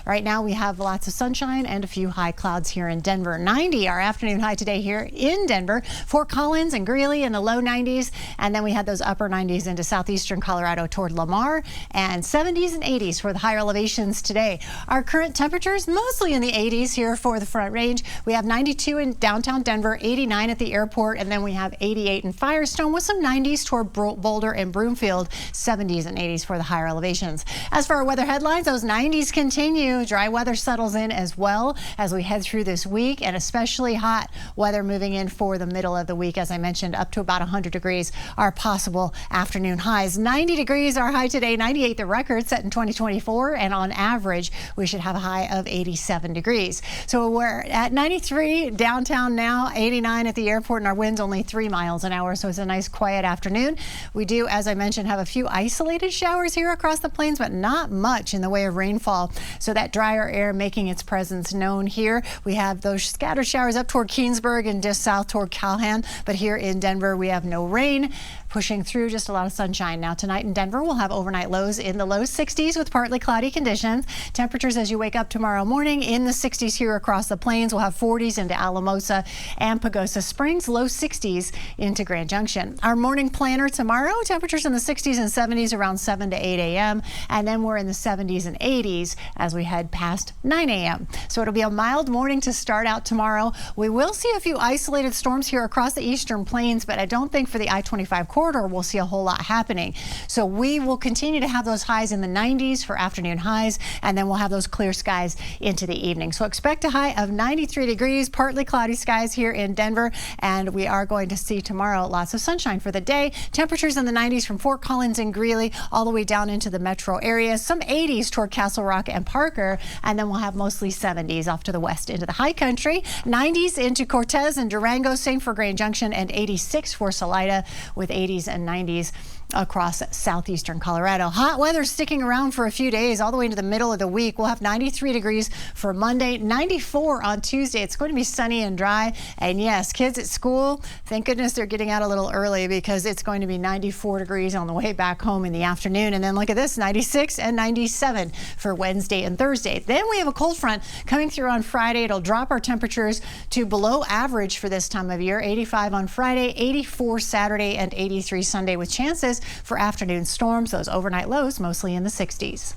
Right now we have lots of sunshine and a few high clouds here in Denver. 90 our afternoon high today here in Denver. Fort Collins and Greeley in the low 90s, and then we had those upper 90s into southeastern Colorado toward Lamar, and 70s and 80s for the higher elevations today. Our current temperatures mostly in the 80s here for the Front Range. We have 92 in downtown Denver, 89 at the airport, and then we have 88 in Firestone with some 90s toward Boulder and Broomfield, 70s and 80s for the higher elevations. As for our weather headlines, those 90s continue. Dry weather settles in as well as we head through this week, and especially hot weather moving in for the middle of the week. As I mentioned, up to about 100 degrees are possible afternoon highs. 90 degrees our high today, 98 the record set in 2024, and on average we should have a high of 87 degrees. So we're at 93 downtown now, 89 at the airport, and our wind's only 3 miles an hour, so it's a nice quiet afternoon. We do, as I mentioned, have a few isolated showers here across the plains, but not much in the way of rainfall. So that drier air making its presence known here. We have those scattered showers up toward Keensburg and just south toward Calhoun, but here in Denver we have no rain. Pushing through, just a lot of sunshine. Now tonight in Denver we'll have overnight lows in the low 60s with partly cloudy conditions. Temperatures as you wake up tomorrow morning in the 60s here across the plains. We'll have 40s into Alamosa and Pagosa Springs, low 60s into Grand Junction. Our morning planner tomorrow, temperatures in the 60s and 70s around 7 to 8 a.m. and then we're in the 70s and 80s as we head past 9 a.m. So it'll be a mild morning to start out tomorrow. We will see a few isolated storms here across the eastern plains, but I don't think for the I-25 corridor we'll see a whole lot happening. So we will continue to have those highs in the 90s for afternoon highs, and then we'll have those clear skies into the evening. So expect a high of 93 degrees, partly cloudy skies here in Denver, and we are going to see tomorrow lots of sunshine for the day. Temperatures in the 90s from Fort Collins and Greeley all the way down into the metro area. Some 80s toward Castle Rock and Parker, and then we'll have mostly 70s off to the west into the high country. 90s into Cortez and Durango, same for Grand Junction, and 86 for Salida with 80s and 90s across southeastern Colorado. Hot weather sticking around for a few days all the way into the middle of the week. We'll have 93 degrees for Monday, 94 on Tuesday. It's going to be sunny and dry. And yes, kids at school, thank goodness they're getting out a little early because it's going to be 94 degrees on the way back home in the afternoon. And then look at this, 96 and 97 for Wednesday and Thursday. Then we have a cold front coming through on Friday. It'll drop our temperatures to below average for this time of year. 85 on Friday, 84 Saturday, and 83 Sunday with chances for afternoon storms. Those overnight lows mostly in the 60s.